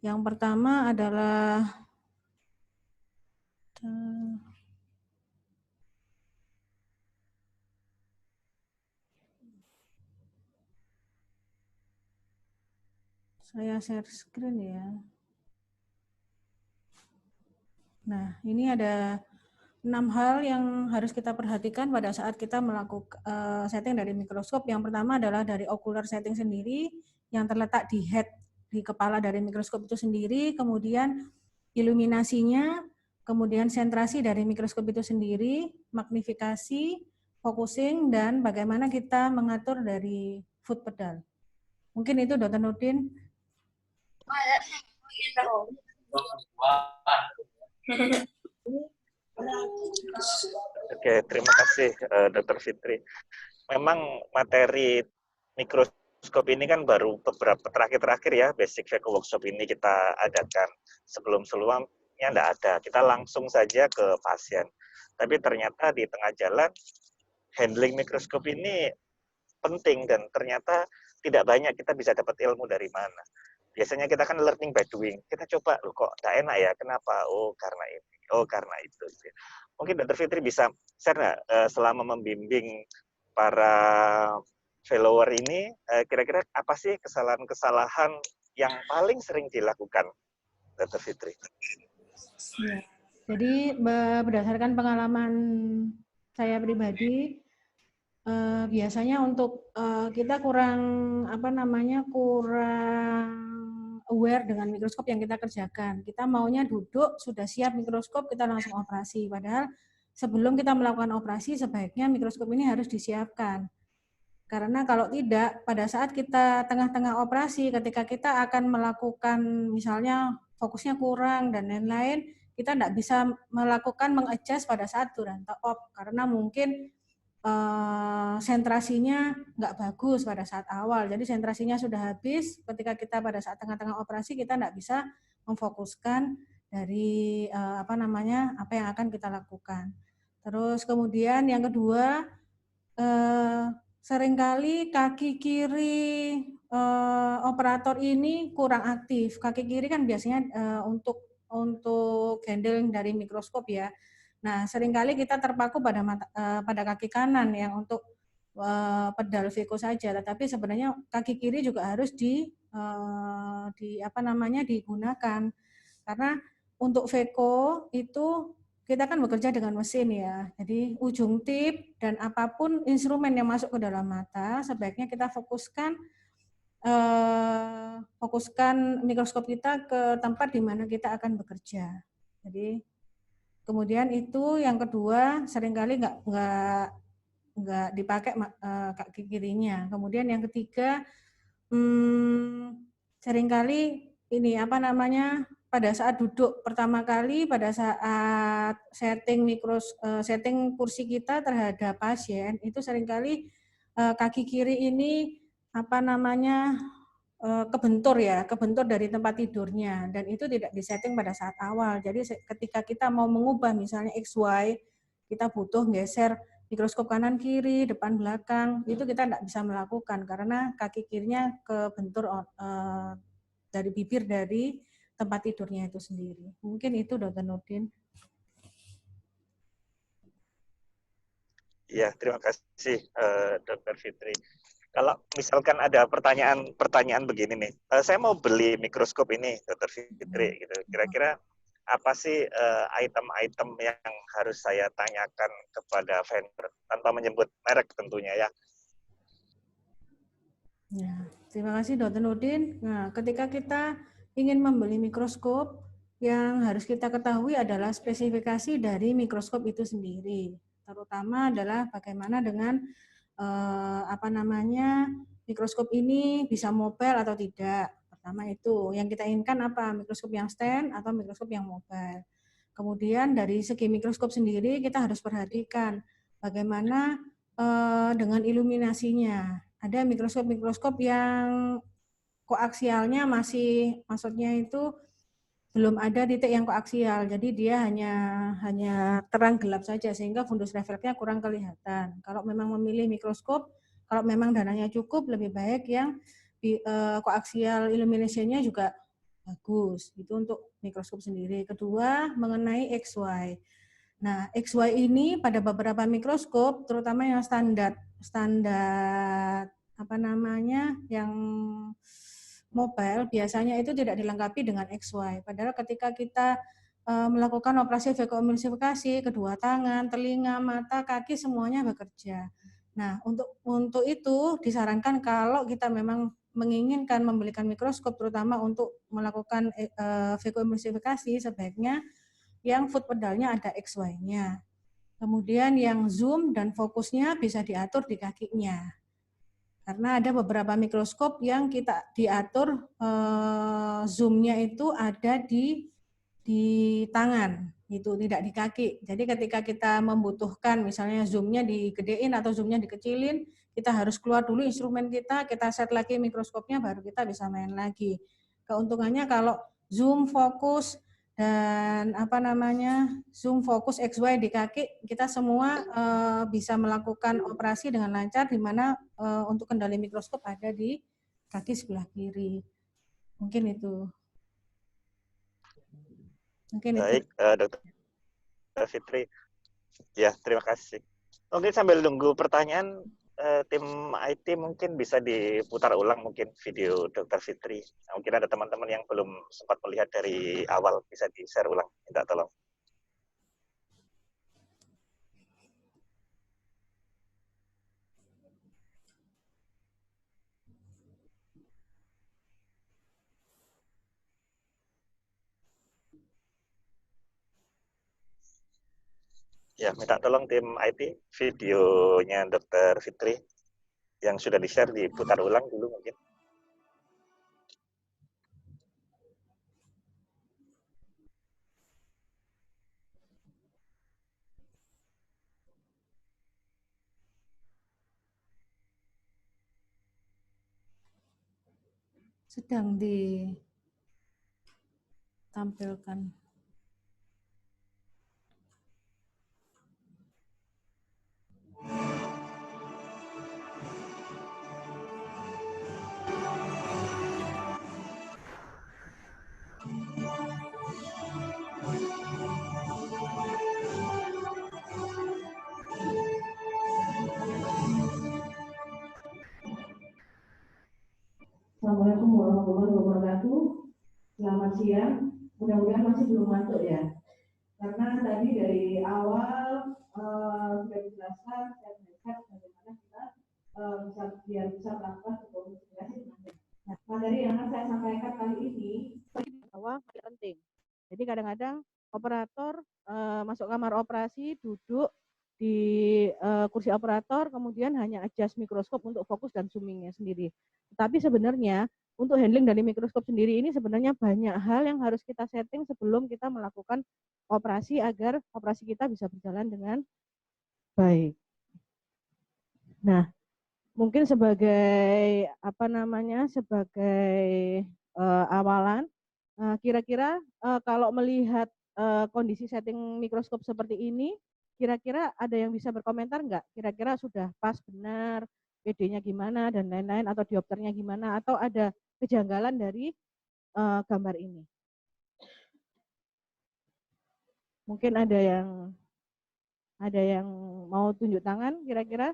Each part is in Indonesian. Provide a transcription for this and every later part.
Yang pertama adalah saya share screen ya. Nah, ini ada 6 hal yang harus kita perhatikan pada saat kita melakukan setting dari mikroskop. Yang pertama adalah dari ocular setting sendiri yang terletak di head, di kepala dari mikroskop itu sendiri, kemudian iluminasinya, kemudian sentrasi dari mikroskop itu sendiri, magnifikasi, focusing, dan bagaimana kita mengatur dari foot pedal. Mungkin itu Dr. Nurdin. Oke, terima kasih Dr. Fitri. Memang materi mikroskop ini kan baru beberapa terakhir-terakhir ya, basic Veco workshop ini kita adakan. Sebelum-sebelumnya enggak ada, kita langsung saja ke pasien. Tapi ternyata di tengah jalan, handling mikroskop ini penting dan ternyata tidak banyak kita bisa dapat ilmu dari mana. Biasanya kita kan learning by doing. Kita coba, loh kok nggak enak ya, kenapa? Oh karena ini, oh karena itu. Mungkin Dr. Fitri bisa share nggak selama membimbing para follower ini, kira-kira apa sih kesalahan-kesalahan yang paling sering dilakukan, Dr. Fitri? Ya. Jadi berdasarkan pengalaman saya pribadi, biasanya untuk kita kurang aware dengan mikroskop yang kita kerjakan. Kita maunya duduk, sudah siap mikroskop, kita langsung operasi. Padahal sebelum kita melakukan operasi, sebaiknya mikroskop ini harus disiapkan. Karena kalau tidak, pada saat kita tengah-tengah operasi, ketika kita akan melakukan misalnya fokusnya kurang dan lain-lain, kita tidak bisa melakukan mengadjust pada saat duranta op, karena mungkin sentrasinya nggak bagus pada saat awal. Jadi sentrasinya sudah habis, ketika kita pada saat tengah-tengah operasi, kita tidak bisa memfokuskan dari apa yang akan kita lakukan. Terus kemudian yang kedua, seringkali kaki kiri operator ini kurang aktif. Kaki kiri kan biasanya untuk handling dari mikroskop ya. Nah, seringkali kita terpaku pada kaki kanan yang untuk pedal Veco saja, tetapi sebenarnya kaki kiri juga harus digunakan, karena untuk Veco itu kita kan bekerja dengan mesin ya, jadi ujung tip dan apapun instrumen yang masuk ke dalam mata sebaiknya kita fokuskan mikroskop kita ke tempat di mana kita akan bekerja. Jadi kemudian itu yang kedua seringkali nggak dipakai kaki kirinya. Kemudian yang ketiga seringkali ini pada saat duduk pertama kali, pada saat setting kursi kita terhadap pasien, itu seringkali kaki kiri ini kebentur dari tempat tidurnya, dan itu tidak disetting pada saat awal. Jadi ketika kita mau mengubah misalnya XY, kita butuh geser mikroskop kanan kiri, depan belakang, itu kita tidak bisa melakukan karena kaki kirinya kebentur dari bibir dari tempat tidurnya itu sendiri. Mungkin itu Dr. Nurdin. Ya, terima kasih Dr. Fitri. Kalau misalkan ada pertanyaan begini nih, saya mau beli mikroskop ini, Dr. Fitri, gitu. Kira-kira apa sih item-item yang harus saya tanyakan kepada vendor tanpa menyebut merek tentunya ya? Ya, terima kasih Dr. Nurdin. Nah, ketika kita ingin membeli mikroskop, yang harus kita ketahui adalah spesifikasi dari mikroskop itu sendiri. Terutama adalah bagaimana dengan mikroskop ini bisa mobile atau tidak. Pertama itu, yang kita inginkan apa? Mikroskop yang stand atau mikroskop yang mobile. Kemudian dari segi mikroskop sendiri kita harus perhatikan bagaimana dengan iluminasinya. Ada mikroskop yang koaksialnya maksudnya itu belum ada titik yang koaksial, jadi dia hanya terang gelap saja sehingga fundus refleksnya kurang kelihatan. Kalau memang memilih mikroskop, kalau memang dananya cukup, lebih baik yang koaksial illumination-nya juga bagus. Itu untuk mikroskop sendiri. Kedua, mengenai XY. Nah, XY ini pada beberapa mikroskop, terutama yang standar apa namanya, yang mobile, biasanya itu tidak dilengkapi dengan XY. Padahal ketika kita melakukan operasi vakuumemulsifikasi, kedua tangan, telinga, mata, kaki semuanya bekerja. Nah, untuk itu disarankan kalau kita memang menginginkan membelikan mikroskop, terutama untuk melakukan vakuumemulsifikasi, sebaiknya yang foot pedalnya ada XY-nya. Kemudian yang zoom dan fokusnya bisa diatur di kakinya. Karena ada beberapa mikroskop yang kita diatur zoomnya itu ada di tangan, itu tidak di kaki. Jadi ketika kita membutuhkan misalnya zoomnya digedein atau zoomnya dikecilin, kita harus keluar dulu instrumen kita set lagi mikroskopnya, baru kita bisa main lagi. Keuntungannya kalau zoom, fokus, dan apa namanya zoom, fokus, XY di kaki, kita semua bisa melakukan operasi dengan lancar, di mana untuk kendali mikroskop ada di kaki sebelah kiri. Mungkin itu. Baik, Dokter Fitri. Ya, terima kasih. Mungkin sambil nunggu pertanyaan, tim IT mungkin bisa diputar ulang mungkin video Dokter Fitri. Mungkin ada teman-teman yang belum sempat melihat dari awal, bisa di-share ulang. Minta tolong. Ya, minta tolong tim IT, videonya Dokter Fitri yang sudah di-share diputar ulang dulu mungkin. Sedang ditampilkan. Assalamualaikum warahmatullahi wabarakatuh. Selamat siang. Mudah-mudahan masih belum ngantuk ya. Karena tadi dari awal sudah dijelaskan step by step bagaimana kita bisa melakukan komunikasi dengan baik. Nah, materi yang akan saya sampaikan kali ini bahwa penting. Jadi kadang-kadang operator masuk kamar operasi, duduk di kursi operator, kemudian hanya adjust mikroskop untuk fokus dan zoomingnya sendiri. Tapi sebenarnya untuk handling dari mikroskop sendiri ini sebenarnya banyak hal yang harus kita setting sebelum kita melakukan operasi agar operasi kita bisa berjalan dengan baik. Nah, mungkin sebagai apa namanya, sebagai awalan, kira-kira kalau melihat kondisi setting mikroskop seperti ini, kira-kira ada yang bisa berkomentar nggak? Kira-kira sudah pas benar, PD-nya gimana dan lain-lain, atau diopternya gimana, atau ada kejanggalan dari gambar ini? Mungkin ada yang mau tunjuk tangan, kira-kira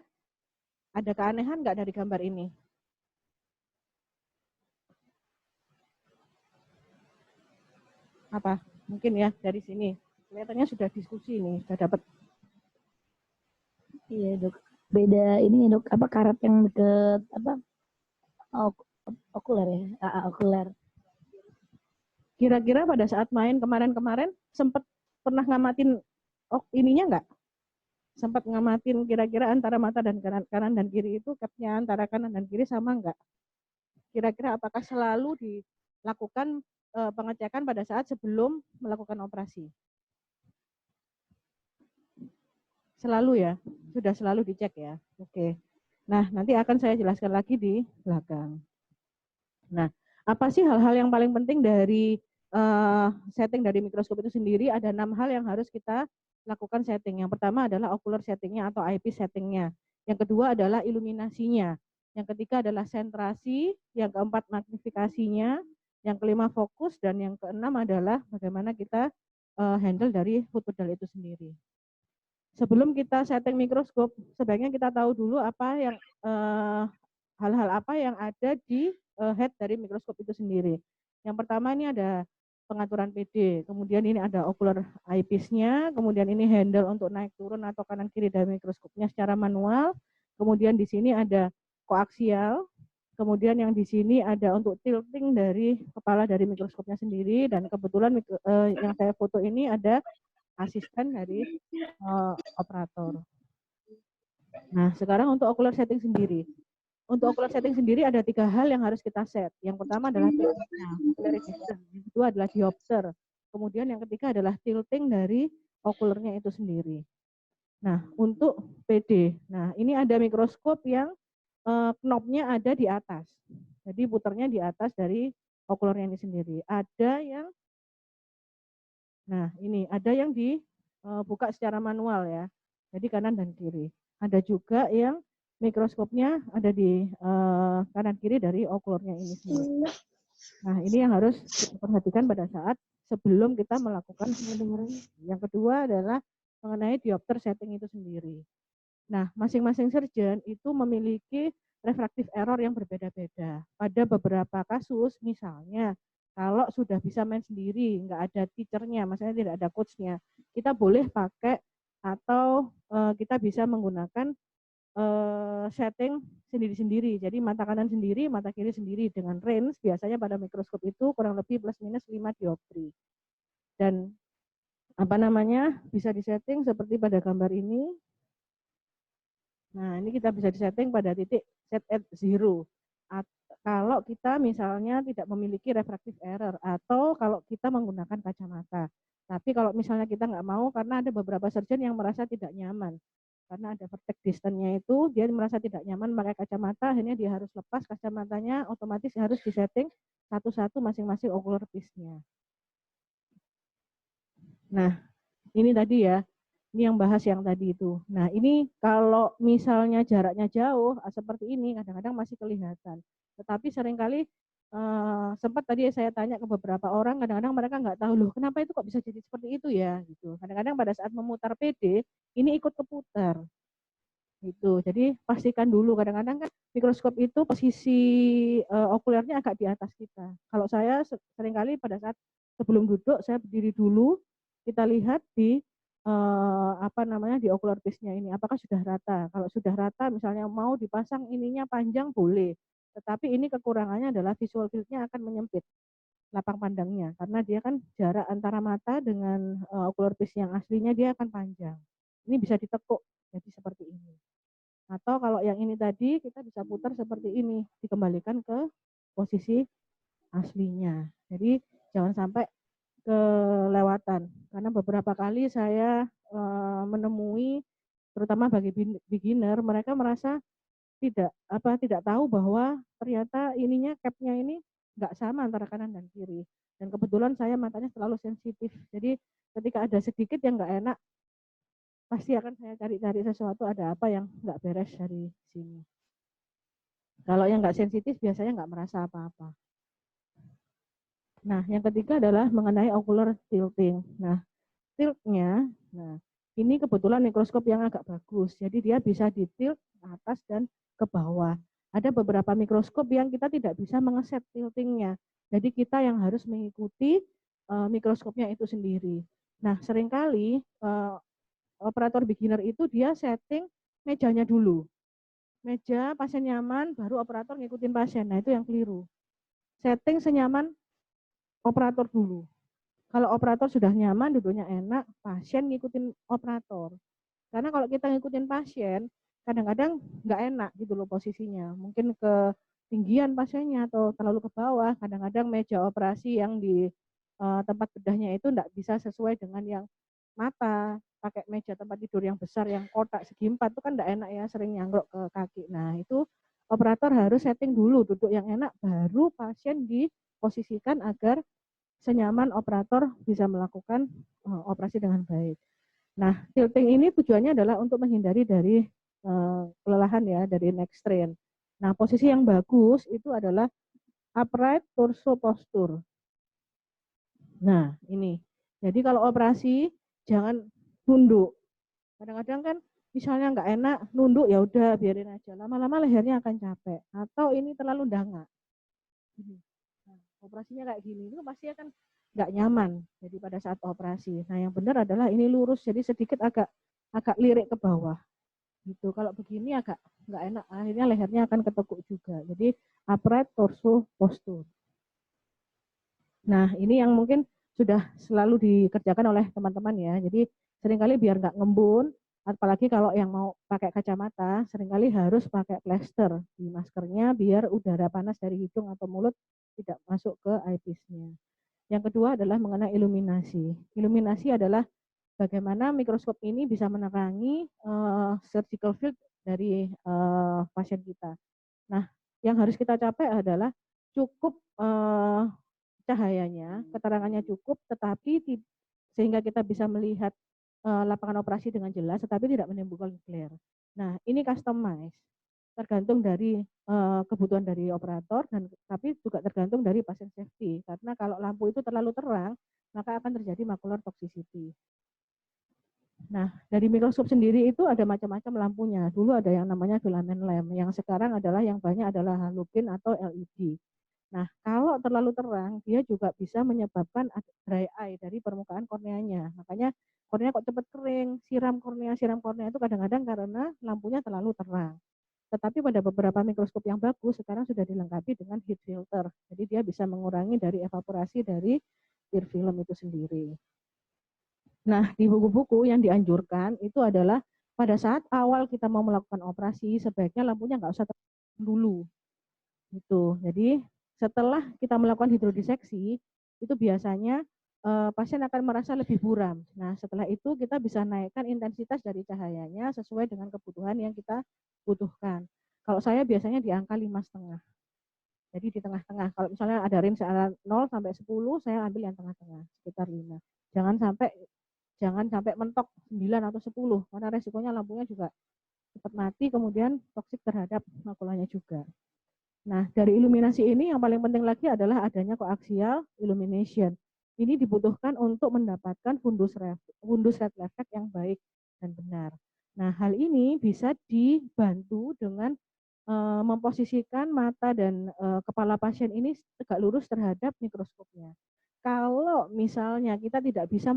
ada keanehan nggak dari gambar ini? Apa? Mungkin ya dari sini. Kelihatannya sudah diskusi nih, sudah dapat. Iya dok. Beda ini dok, apa karet yang deket apa? Okuler ya, okuler. Kira-kira pada saat main kemarin-kemarin sempat pernah ngamatin ininya nggak? Sempat ngamatin kira-kira antara mata dan kanan dan kiri itu capnya antara kanan dan kiri sama nggak? Kira-kira apakah selalu dilakukan pengecekan pada saat sebelum melakukan operasi? Selalu ya? Sudah selalu dicek ya? Oke. Nah, nanti akan saya jelaskan lagi di belakang. Nah, apa sih hal-hal yang paling penting dari setting dari mikroskop itu sendiri? Ada 6 hal yang harus kita lakukan setting. Yang pertama adalah ocular settingnya atau eyepiece settingnya. Yang kedua adalah iluminasinya. Yang ketiga adalah sentrasi. Yang keempat magnifikasinya. Yang kelima fokus, dan yang keenam adalah bagaimana kita handle dari food pedal itu sendiri. Sebelum kita setting mikroskop, sebaiknya kita tahu dulu apa yang hal-hal apa yang ada di head dari mikroskop itu sendiri. Yang pertama ini ada pengaturan PD, kemudian ini ada ocular eyepiece-nya, kemudian ini handle untuk naik turun atau kanan kiri dari mikroskopnya secara manual, kemudian di sini ada koaksial, kemudian yang di sini ada untuk tilting dari kepala dari mikroskopnya sendiri, dan kebetulan yang saya foto ini ada asisten dari operator. Nah, sekarang untuk ocular setting sendiri. Untuk ocular setting sendiri ada 3 hal yang harus kita set. Yang pertama adalah tiltingnya, ocular distance. Yang kedua adalah diopter. Kemudian yang ketiga adalah tilting dari ocularnya itu sendiri. Nah, untuk PD. Nah, ini ada mikroskop yang knobnya ada di atas. Jadi puternya di atas dari ocularnya ini sendiri. Ada yang ada yang dibuka secara manual ya. Jadi kanan dan kiri. Ada juga yang mikroskopnya ada di kanan kiri dari ocularnya ini sendiri. Nah, ini yang harus kita perhatikan pada saat sebelum kita melakukan. Yang kedua adalah mengenai diopter setting itu sendiri. Nah, masing-masing surgeon itu memiliki refractive error yang berbeda-beda. Pada beberapa kasus, misalnya kalau sudah bisa main sendiri, nggak ada teachernya, maksudnya tidak ada coachnya, kita boleh pakai atau kita bisa menggunakan setting sendiri-sendiri. Jadi mata kanan sendiri, mata kiri sendiri dengan range biasanya pada mikroskop itu kurang lebih plus minus 5 dioptri. Dan bisa disetting seperti pada gambar ini. Nah, ini kita bisa disetting pada titik set at 0. Kalau kita misalnya tidak memiliki refractive error atau kalau kita menggunakan kacamata. Tapi kalau misalnya kita nggak mau, karena ada beberapa surgeon yang merasa tidak nyaman. Karena ada vertex distance-nya itu, dia merasa tidak nyaman pakai kacamata, akhirnya dia harus lepas kacamatanya, otomatis harus disetting satu-satu masing-masing ocular piece-nya. Nah, ini tadi ya, ini yang bahas yang tadi itu. Nah, ini kalau misalnya jaraknya jauh, seperti ini, kadang-kadang masih kelihatan. Tetapi seringkali sempat tadi saya tanya ke beberapa orang, kadang-kadang mereka nggak tahu, loh kenapa itu kok bisa jadi seperti itu ya, gitu. Kadang-kadang pada saat memutar PD, ini ikut keputar. Gitu. Jadi pastikan dulu, kadang-kadang kan mikroskop itu posisi okulernya agak di atas kita. Kalau saya seringkali pada saat sebelum duduk, saya berdiri dulu, kita lihat di di ocular piece-nya ini, apakah sudah rata. Kalau sudah rata, misalnya mau dipasang ininya panjang, boleh. Tetapi ini kekurangannya adalah visual field-nya akan menyempit lapang pandangnya, karena dia kan jarak antara mata dengan ocular piece yang aslinya dia akan panjang. Ini bisa ditekuk, jadi seperti ini. Atau kalau yang ini tadi, kita bisa putar seperti ini, dikembalikan ke posisi aslinya. Jadi jangan sampai kelewatan, karena beberapa kali saya menemui, terutama bagi beginner, mereka merasa tidak tahu bahwa ternyata ininya capnya ini nggak sama antara kanan dan kiri. Dan kebetulan saya matanya selalu sensitif, jadi ketika ada sedikit yang nggak enak, pasti akan saya cari-cari sesuatu, ada apa yang nggak beres dari sini. Kalau yang nggak sensitif biasanya nggak merasa apa-apa. Nah, yang ketiga adalah mengenai ocular tilting. Nah, tiltnya, ini kebetulan mikroskop yang agak bagus, jadi dia bisa ditilt ke atas dan ke bawah. Ada beberapa mikroskop yang kita tidak bisa mengeset tiltingnya, jadi kita yang harus mengikuti mikroskopnya itu sendiri. Nah, seringkali operator beginner itu dia setting mejanya dulu. Meja pasien nyaman, baru operator ngikutin pasien. Nah, itu yang keliru. Setting senyaman operator dulu. Kalau operator sudah nyaman, duduknya enak, pasien ngikutin operator. Karena kalau kita ngikutin pasien, kadang-kadang nggak enak gitu loh posisinya. Mungkin ke tinggian pasiennya atau terlalu ke bawah. Kadang-kadang meja operasi yang di tempat bedahnya itu nggak bisa sesuai dengan yang mata. Pakai meja tempat tidur yang besar, yang kotak segi 4 itu kan nggak enak ya, sering nyangkruk ke kaki. Nah, itu operator harus setting dulu duduk yang enak, baru pasien diposisikan agar senyaman operator bisa melakukan operasi dengan baik. Nah, tilting ini tujuannya adalah untuk menghindari dari kelelahan ya, dari neck strain. Nah, posisi yang bagus itu adalah upright, torso, postur. Nah, ini. Jadi kalau operasi jangan nunduk. Kadang-kadang kan misalnya nggak enak, nunduk ya udah biarin aja. Lama-lama lehernya akan capek. Atau ini terlalu dangak. Nah, operasinya kayak gini itu pasti akan nggak nyaman. Jadi pada saat operasi. Nah, yang benar adalah ini lurus. Jadi sedikit agak lirik ke bawah. Gitu. Kalau begini agak nggak enak. Akhirnya lehernya akan ketekuk juga. Jadi upright, torso, postur. Nah, ini yang mungkin sudah selalu dikerjakan oleh teman-teman ya. Jadi seringkali biar nggak ngembun, apalagi kalau yang mau pakai kacamata, seringkali harus pakai plester di maskernya biar udara panas dari hidung atau mulut tidak masuk ke eyepiece-nya. Yang kedua adalah mengenai iluminasi. Iluminasi adalah bagaimana mikroskop ini bisa menerangi surgical field dari pasien kita. Nah, yang harus kita capai adalah cukup cahayanya, keterangannya cukup, tetapi sehingga kita bisa melihat lapangan operasi dengan jelas, tetapi tidak menimbulkan glare. Nah, ini customize, tergantung dari kebutuhan dari operator, dan tapi juga tergantung dari pasien safety. Karena kalau lampu itu terlalu terang, maka akan terjadi macular toxicity. Nah, dari mikroskop sendiri itu ada macam-macam lampunya. Dulu ada yang namanya filament lamp, yang sekarang adalah yang banyak adalah halogen atau LED. Nah, kalau terlalu terang, dia juga bisa menyebabkan dry eye dari permukaan korneanya. Makanya kornea kok cepat kering, siram kornea itu kadang-kadang karena lampunya terlalu terang. Tetapi pada beberapa mikroskop yang bagus sekarang sudah dilengkapi dengan heat filter. Jadi dia bisa mengurangi dari evaporasi dari tear film itu sendiri. Nah, di buku-buku yang dianjurkan itu adalah pada saat awal kita mau melakukan operasi, sebaiknya lampunya nggak usah terang dulu. Gitu. Jadi setelah kita melakukan hidrodiseksi, itu biasanya pasien akan merasa lebih buram. Nah, setelah itu kita bisa naikkan intensitas dari cahayanya sesuai dengan kebutuhan yang kita butuhkan. Kalau saya biasanya di angka 5,5. Jadi di tengah-tengah. Kalau misalnya ada range 0 sampai 10, saya ambil yang tengah-tengah, sekitar 5. Jangan sampai mentok 9 atau 10, karena resikonya lampunya juga cepat mati, kemudian toksik terhadap makulanya juga. Nah, dari iluminasi ini yang paling penting lagi adalah adanya coaxial illumination. Ini dibutuhkan untuk mendapatkan fundus red reflect yang baik dan benar. Nah, hal ini bisa dibantu dengan memposisikan mata dan kepala pasien ini tegak lurus terhadap mikroskopnya. Kalau misalnya kita tidak bisa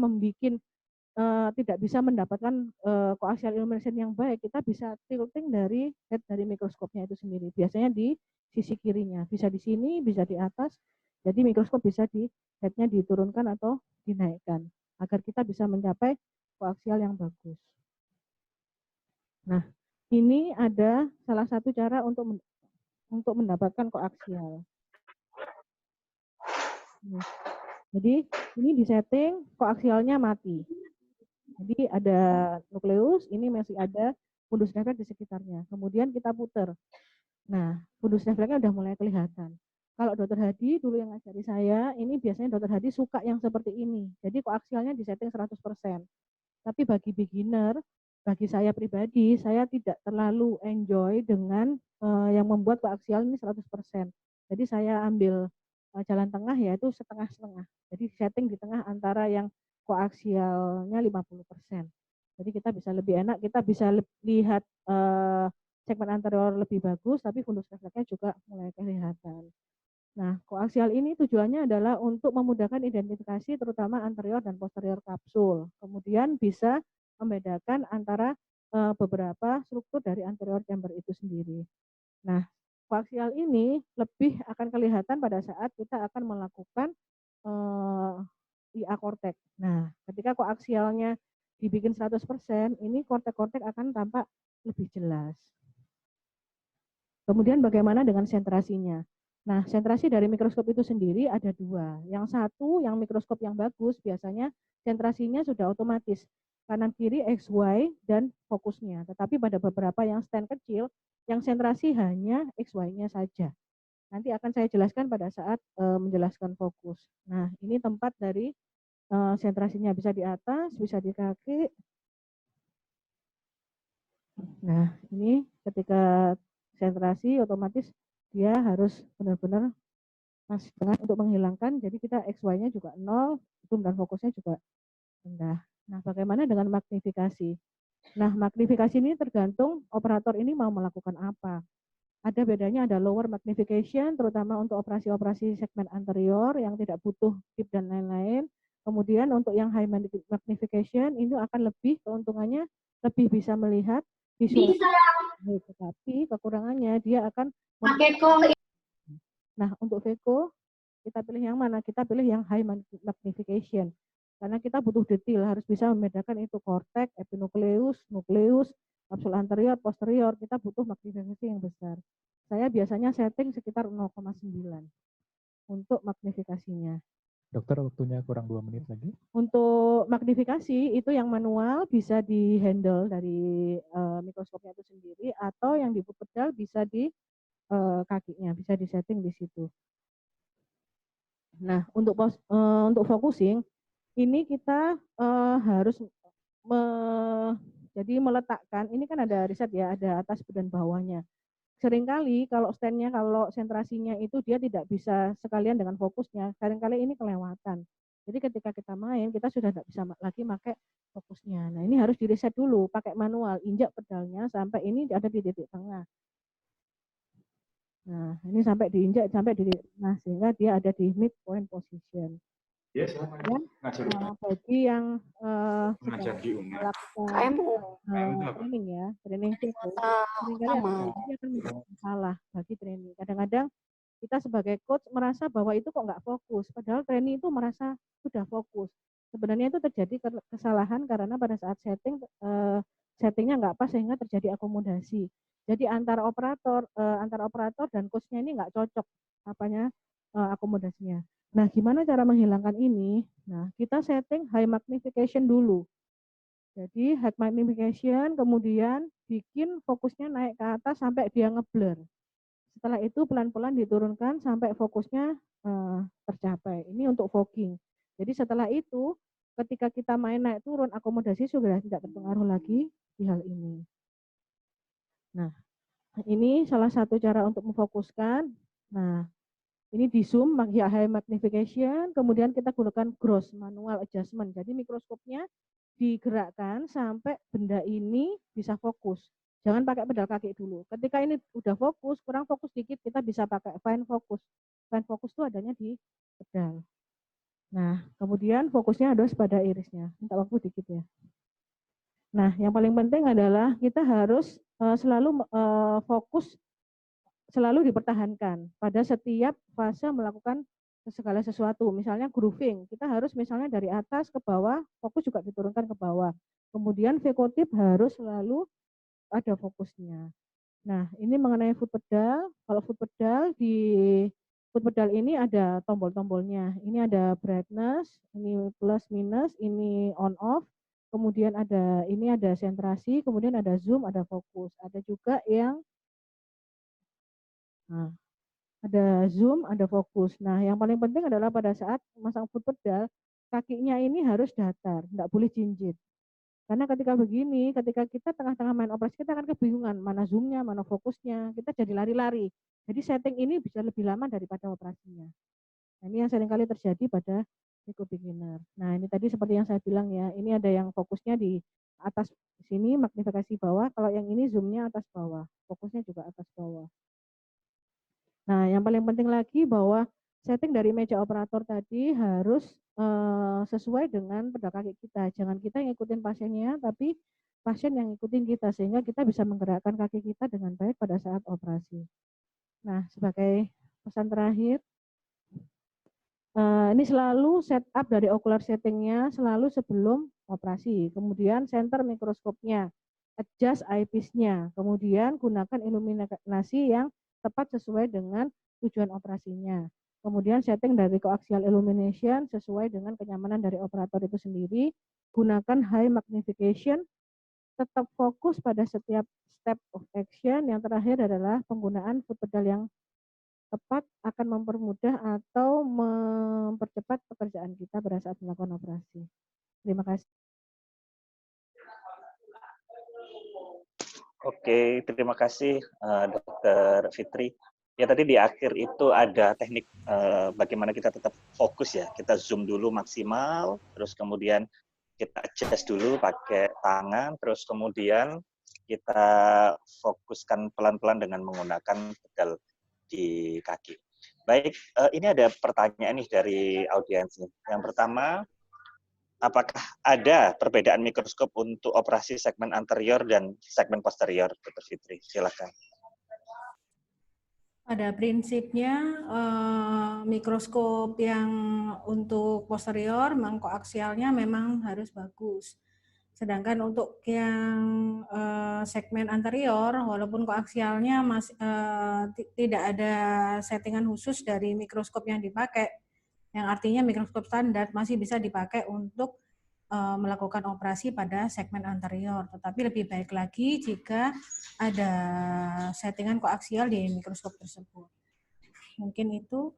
tidak bisa mendapatkan coaxial illumination yang baik, kita bisa tilting dari head dari mikroskopnya itu sendiri. Biasanya di sisi kirinya, bisa di sini, bisa di atas. Jadi mikroskop bisa di headnya diturunkan atau dinaikkan agar kita bisa mencapai koaksial yang bagus. Nah, ini ada salah satu cara untuk mendapatkan koaksial. Jadi ini disetting koaksialnya mati. Jadi ada nukleus, ini masih ada fundus refleks di sekitarnya. Kemudian kita putar. Nah, fundus refleksnya udah mulai kelihatan. Kalau Dokter Hadi dulu yang ngajari saya, ini biasanya Dokter Hadi suka yang seperti ini. Jadi koaksialnya disetting 100%. Tapi bagi beginner, bagi saya pribadi, saya tidak terlalu enjoy dengan yang membuat koaksial ini 100%. Jadi saya ambil jalan tengah, yaitu setengah-setengah. Jadi setting di tengah antara yang koaksialnya 50%. Jadi kita bisa lebih enak, kita bisa lihat segmen anterior lebih bagus, tapi fundus refleksnya juga mulai kelihatan. Nah, koaksial ini tujuannya adalah untuk memudahkan identifikasi terutama anterior dan posterior kapsul. Kemudian bisa membedakan antara beberapa struktur dari anterior chamber itu sendiri. Nah, koaksial ini lebih akan kelihatan pada saat kita akan melakukan IA kortek. Nah, ketika koaksialnya dibikin 100%, ini kortek-kortek akan tampak lebih jelas. Kemudian bagaimana dengan sentrasinya? Nah, sentrasi dari mikroskop itu sendiri ada dua. Yang satu, yang mikroskop yang bagus, biasanya sentrasinya sudah otomatis. Kanan kiri XY dan fokusnya. Tetapi pada beberapa yang stand kecil, yang sentrasi hanya XY-nya saja. Nanti akan saya jelaskan pada saat menjelaskan fokus. Nah, ini tempat dari sentrasinya, bisa di atas, bisa di kaki. Nah, ini ketika sentrasi otomatis dia harus benar-benar Pas dengan untuk menghilangkan, jadi kita XY-nya juga 0, zoom dan fokusnya juga rendah. Nah, bagaimana dengan magnifikasi? Nah, magnifikasi ini tergantung operator ini mau melakukan apa. Ada bedanya, ada lower magnification, terutama untuk operasi-operasi segmen anterior yang tidak butuh tip dan lain-lain. Kemudian untuk yang high magnification, ini akan lebih keuntungannya, lebih bisa melihat visual. Tetapi kekurangannya dia akan Nah, untuk VECO, kita pilih yang mana? Kita pilih yang high magnification. Karena kita butuh detail, harus bisa membedakan itu korteks, epinukleus, nukleus, kapsul anterior, posterior. Kita butuh magnifikasi yang besar. Saya biasanya setting sekitar 0,9 untuk magnifikasinya. Dokter, waktunya kurang 2 menit lagi. Untuk magnifikasi itu yang manual bisa di-handle dari mikroskopnya itu sendiri, atau yang di pedal bisa di kakinya, bisa disetting di situ. Nah, untuk focusing ini kita harus jadi meletakkan, ini kan ada riset ya, ada atas dan bawahnya. Seringkali kalau stand-nya, kalau sentrasinya itu dia tidak bisa sekalian dengan fokusnya, seringkali ini kelewatan. Jadi ketika kita main, kita sudah tidak bisa lagi pakai fokusnya. Nah, ini harus di-reset dulu, pakai manual, injak pedalnya sampai ini ada di titik tengah. Nah, ini sampai diinjak, sampai di, nah sehingga dia ada di midpoint position. Yes, bagi yang mengajar di UNER. melakukan training ya, training itu, seringkali dia akan menjadi masalah bagi training. Kadang-kadang kita sebagai coach merasa bahwa itu kok nggak fokus, padahal training itu merasa sudah fokus. Sebenarnya itu terjadi kesalahan karena pada saat settingnya nggak pas sehingga terjadi akomodasi. Jadi antara operator dan coachnya ini nggak cocok akomodasinya. Nah, gimana cara menghilangkan ini? Nah, kita setting high magnification dulu. Jadi high magnification, kemudian bikin fokusnya naik ke atas sampai dia ngeblur. Setelah itu pelan-pelan diturunkan sampai fokusnya tercapai. Ini untuk fogging. Jadi setelah itu, ketika kita main naik turun, akomodasi sudah tidak terpengaruh lagi di hal ini. Nah, ini salah satu cara untuk memfokuskan. Nah, ini di zoom, high magnification, kemudian kita gunakan gross manual adjustment. Jadi mikroskopnya digerakkan sampai benda ini bisa fokus. Jangan pakai pedal kaki dulu. Ketika ini udah fokus, kurang fokus dikit, kita bisa pakai fine focus. Fine focus itu adanya di pedal. Nah, kemudian fokusnya harus pada irisnya. Minta waktu dikit ya. Nah, yang paling penting adalah kita harus selalu fokus, selalu dipertahankan pada setiap fase melakukan segala sesuatu. Misalnya grooving, kita harus misalnya dari atas ke bawah, fokus juga diturunkan ke bawah. Kemudian VECO tip harus selalu ada fokusnya. Nah, ini mengenai foot pedal. Kalau foot pedal, di foot pedal ini ada tombol-tombolnya. Ini ada brightness, ini plus minus, ini on off. Kemudian ini ada sentrasi, kemudian ada zoom, ada fokus. Ada juga yang ada zoom, ada fokus. Nah, yang paling penting adalah pada saat masang foot pedal, kakinya ini harus datar, tidak boleh jinjit. Karena ketika begini, ketika kita tengah-tengah main operasi, kita akan kebingungan mana zoomnya, mana fokusnya, kita jadi lari-lari. Jadi setting ini bisa lebih lama daripada operasinya. Nah, ini yang seringkali terjadi pada VECO beginner. Nah, ini tadi seperti yang saya bilang ya, ini ada yang fokusnya di atas sini, magnifikasi bawah. Kalau yang ini zoomnya atas bawah, fokusnya juga atas bawah. Nah, yang paling penting lagi bahwa setting dari meja operator tadi harus sesuai dengan pedal kaki kita. Jangan kita ngikutin pasiennya, tapi pasien yang ngikutin kita, sehingga kita bisa menggerakkan kaki kita dengan baik pada saat operasi. Nah, sebagai pesan terakhir, ini selalu setup dari ocular settingnya selalu sebelum operasi. Kemudian center mikroskopnya, adjust eyepiece-nya, kemudian gunakan iluminasi yang tepat sesuai dengan tujuan operasinya. Kemudian setting dari coaxial illumination sesuai dengan kenyamanan dari operator itu sendiri. Gunakan high magnification, tetap fokus pada setiap step of action. Yang terakhir adalah penggunaan foot pedal yang tepat akan mempermudah atau mempercepat pekerjaan kita pada saat melakukan operasi. Terima kasih. Oke, terima kasih Dr. Fitri. Ya tadi di akhir itu ada teknik bagaimana kita tetap fokus ya. Kita zoom dulu maksimal, terus kemudian kita adjust dulu pakai tangan, terus kemudian kita fokuskan pelan-pelan dengan menggunakan pedal di kaki. Baik, ini ada pertanyaan nih dari audiens. Yang pertama, apakah ada perbedaan mikroskop untuk operasi segmen anterior dan segmen posterior, Dr. Fitri? Silakan. Pada prinsipnya mikroskop yang untuk posterior koaksialnya memang harus bagus. Sedangkan untuk yang segmen anterior, walaupun koaksialnya masih tidak ada settingan khusus dari mikroskop yang dipakai, yang artinya mikroskop standar masih bisa dipakai untuk melakukan operasi pada segmen anterior. Tetapi lebih baik lagi jika ada settingan koaksial di mikroskop tersebut. Mungkin itu.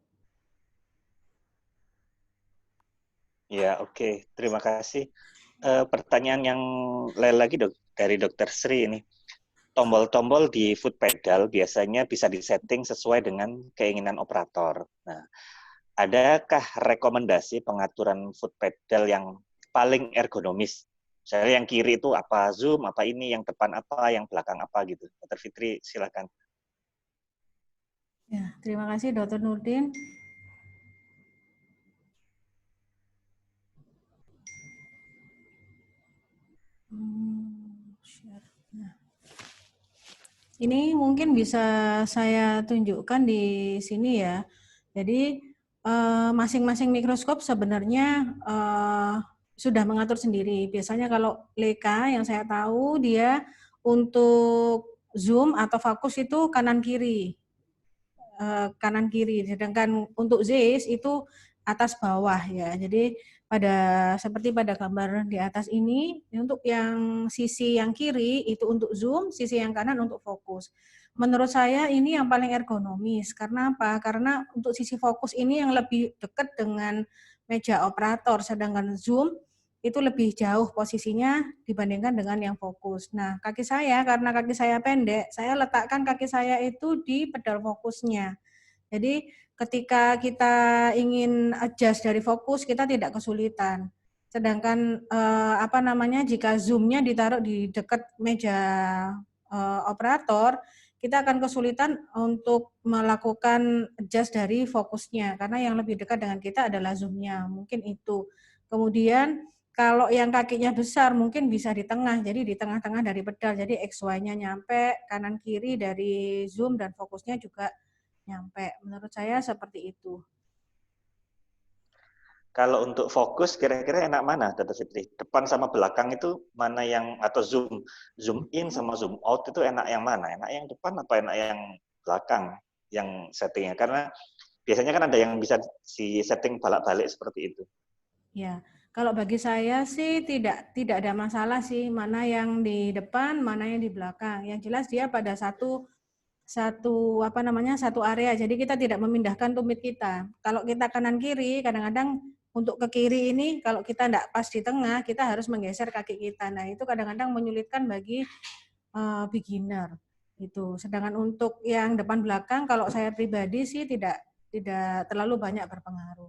Ya, oke. Terima kasih. Pertanyaan yang lain lagi dari Dr. Sri ini. Tombol-tombol di foot pedal biasanya bisa disetting sesuai dengan keinginan operator. Nah, adakah rekomendasi pengaturan foot pedal yang paling ergonomis? Misalnya yang kiri itu apa zoom, apa ini, yang depan apa, yang belakang apa gitu. Dr. Fitri, silakan. Ya, terima kasih Dr. Nurdin. Nah, ini mungkin bisa saya tunjukkan di sini ya. Jadi masing-masing mikroskop sebenarnya sudah mengatur sendiri. Biasanya kalau Leica yang saya tahu dia untuk zoom atau fokus itu kanan kiri. Sedangkan untuk Zeiss itu atas bawah ya. Jadi seperti pada gambar di atas ini, untuk yang sisi yang kiri itu untuk zoom, sisi yang kanan untuk fokus. Menurut saya ini yang paling ergonomis. Karena apa? Karena untuk sisi fokus ini yang lebih dekat dengan meja operator, sedangkan zoom itu lebih jauh posisinya dibandingkan dengan yang fokus. Nah, karena kaki saya pendek, saya letakkan kaki saya itu di pedal fokusnya. Jadi ketika kita ingin adjust dari fokus, kita tidak kesulitan. Sedangkan jika zoomnya ditaruh di dekat meja operator, kita akan kesulitan untuk melakukan adjust dari fokusnya, karena yang lebih dekat dengan kita adalah zoomnya. Mungkin itu. Kemudian kalau yang kakinya besar mungkin bisa di tengah, jadi di tengah-tengah dari pedal, jadi XY-nya nyampe, kanan kiri dari zoom dan fokusnya juga nyampe. Menurut saya seperti itu. Kalau untuk fokus, kira-kira enak mana, Dr. Fitri? Depan sama belakang itu mana yang, atau zoom in sama zoom out itu enak yang mana? Enak yang depan apa enak yang belakang yang settingnya? Karena biasanya kan ada yang bisa si setting balik-balik seperti itu. Ya, kalau bagi saya sih tidak ada masalah sih mana yang di depan, mana yang di belakang. Yang jelas dia pada satu area. Jadi kita tidak memindahkan tumit kita. Kalau kita kanan kiri, kadang-kadang untuk ke kiri ini kalau kita tidak pas di tengah, kita harus menggeser kaki kita. Nah, itu kadang-kadang menyulitkan bagi beginner. Itu. Sedangkan untuk yang depan belakang kalau saya pribadi sih tidak terlalu banyak berpengaruh.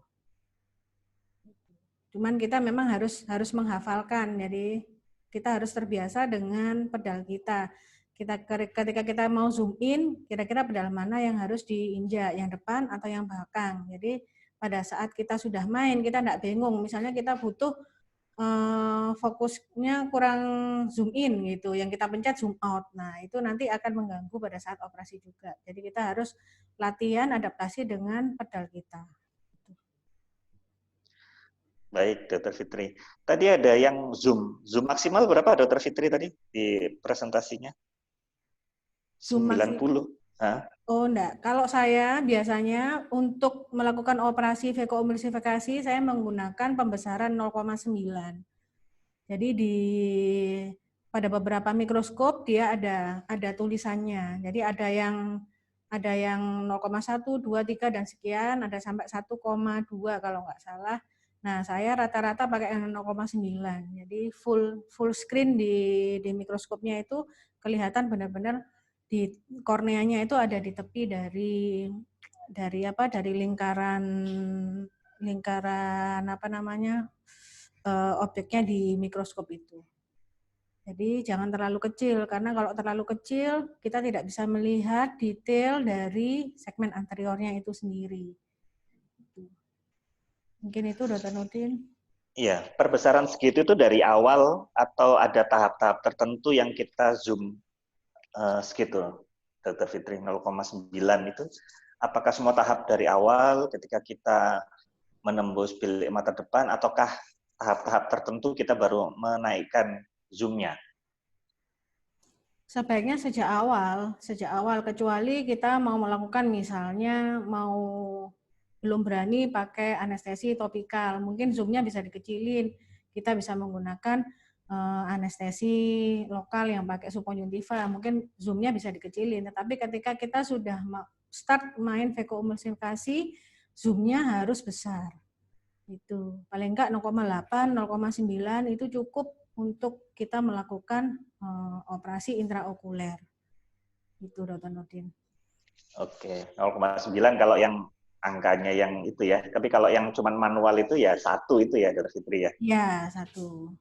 Cuman kita memang harus menghafalkan. Jadi kita harus terbiasa dengan pedal kita. Ketika kita mau zoom in, kira-kira pedal mana yang harus diinjak, yang depan atau yang belakang. Jadi pada saat kita sudah main, kita tidak bingung. Misalnya kita butuh fokusnya kurang zoom in gitu, yang kita pencet zoom out. Nah itu nanti akan mengganggu pada saat operasi juga. Jadi kita harus latihan adaptasi dengan pedal kita. Baik, Dr. Fitri. Tadi ada yang zoom maksimal berapa, Dr. Fitri tadi di presentasinya? Zoom 90. Hah? Oh enggak, kalau saya biasanya untuk melakukan operasi vakoemulsifikasi saya menggunakan pembesaran 0,9. Jadi pada beberapa mikroskop dia ada tulisannya. Jadi ada yang 0,1, 2, 3 dan sekian, ada sampai 1,2 kalau nggak salah. Nah, saya rata-rata pakai yang 0,9. Jadi full screen di mikroskopnya itu kelihatan benar-benar di korneanya itu ada di tepi dari lingkaran apa namanya objeknya di mikroskop itu. Jadi jangan terlalu kecil, karena kalau terlalu kecil kita tidak bisa melihat detail dari segmen anteriornya itu sendiri. Mungkin itu Dr. Nurdin. Iya, perbesaran segitu itu dari awal atau ada tahap-tahap tertentu yang kita zoom segitu, Dr. Fitri, 0,9 itu. Apakah semua tahap dari awal ketika kita menembus bilik mata depan, ataukah tahap-tahap tertentu kita baru menaikkan zoom-nya? Sebaiknya sejak awal, kecuali kita mau melakukan misalnya belum berani pakai anestesi topikal, mungkin zoom-nya bisa dikecilin, kita bisa menggunakan anestesi lokal yang pakai subkonjuntiva, mungkin zoom-nya bisa dikecilin, tetapi ketika kita sudah start main vakoemulsifikasi, zoom-nya harus besar. Itu paling enggak 0,8, 0,9 itu cukup untuk kita melakukan operasi intraokuler. Itu Dr. Nurdin. Oke, 0,9 kalau yang angkanya yang itu ya. Tapi kalau yang cuman manual itu ya 1 itu ya, Dr. Fitri ya? Ya, 1.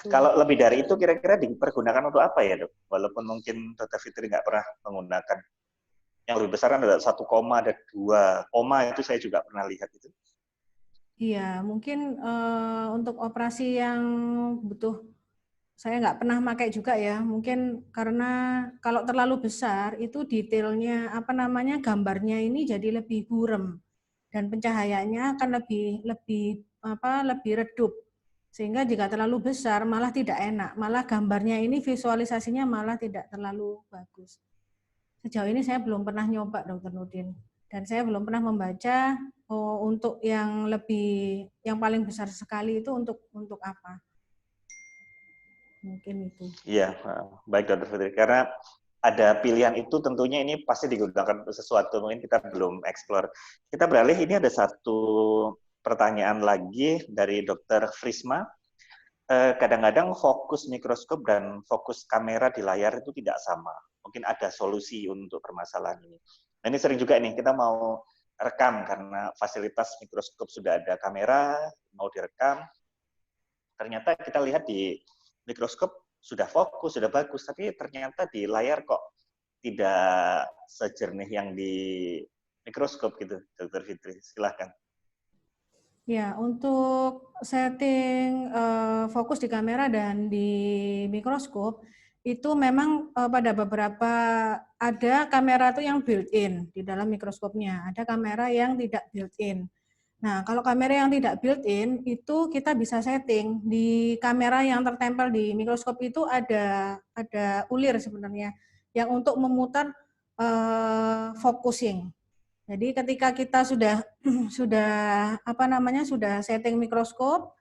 Kalau lebih dari itu kira-kira dipergunakan untuk apa ya, Dok? Walaupun mungkin Dr. Fitri nggak pernah menggunakan. Yang lebih besar kan ada 1, ada 2, itu saya juga pernah lihat itu. Iya, mungkin untuk operasi yang butuh, saya nggak pernah pakai juga ya, mungkin karena kalau terlalu besar itu detailnya gambarnya ini jadi lebih buram dan pencahayaannya akan lebih redup, sehingga jika terlalu besar malah tidak enak, malah gambarnya ini visualisasinya malah tidak terlalu bagus. Sejauh ini saya belum pernah nyoba, Dr. Nurdin, dan saya belum pernah membaca untuk yang paling besar sekali itu untuk apa. Mungkin itu. Iya, baik Dr. Fitri. Karena ada pilihan itu tentunya ini pasti digunakan untuk sesuatu, mungkin kita belum explore. Kita beralih, ini ada satu pertanyaan lagi dari Dr. Frisma. Kadang-kadang fokus mikroskop dan fokus kamera di layar itu tidak sama. Mungkin ada solusi untuk permasalahan ini. Nah, ini sering juga nih, kita mau rekam karena fasilitas mikroskop sudah ada kamera, mau direkam. Ternyata kita lihat di mikroskop sudah fokus, sudah bagus, tapi ternyata di layar kok tidak sejernih yang di mikroskop gitu, Dr. Fitri. Silahkan. Ya, untuk setting fokus di kamera dan di mikroskop, itu memang pada beberapa ada kamera itu yang built-in di dalam mikroskopnya, ada kamera yang tidak built-in. Nah, kalau kamera yang tidak built-in itu kita bisa setting di kamera yang tertempel di mikroskop itu ada ulir sebenarnya yang untuk memutar focusing. Jadi ketika kita sudah setting mikroskop,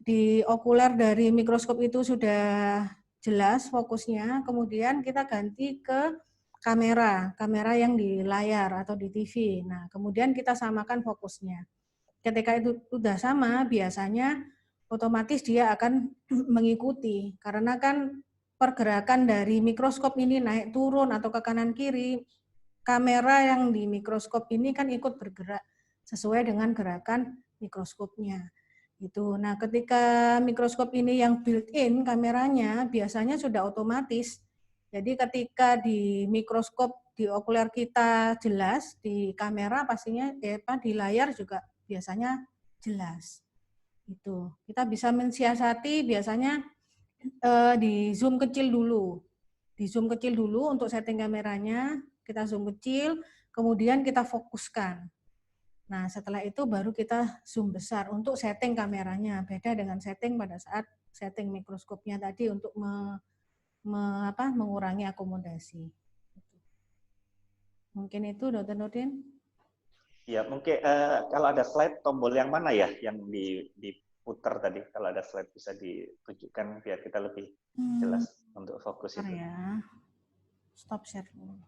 di okuler dari mikroskop itu sudah jelas fokusnya, kemudian kita ganti ke kamera yang di layar atau di TV. Nah, kemudian kita samakan fokusnya. Ketika itu sudah sama, biasanya otomatis dia akan mengikuti, karena kan pergerakan dari mikroskop ini naik turun atau ke kanan kiri, kamera yang di mikroskop ini kan ikut bergerak sesuai dengan gerakan mikroskopnya. Itu. Nah, ketika mikroskop ini yang built-in kameranya biasanya sudah otomatis. Jadi ketika di mikroskop di okuler kita jelas, di kamera pastinya di layar juga biasanya jelas. Itu. Kita bisa mensiasati biasanya di zoom kecil dulu. Di zoom kecil dulu untuk setting kameranya, kita zoom kecil, kemudian kita fokuskan. Nah, setelah itu baru kita zoom besar untuk setting kameranya. Beda dengan setting pada saat setting mikroskopnya tadi untuk mengurangi akomodasi. Mungkin itu, Dr. Nurdin. Ya, mungkin kalau ada slide, tombol yang mana ya yang diputar tadi? Kalau ada slide bisa ditunjukkan biar kita lebih jelas untuk fokus itu. Ya. Stop share dulu.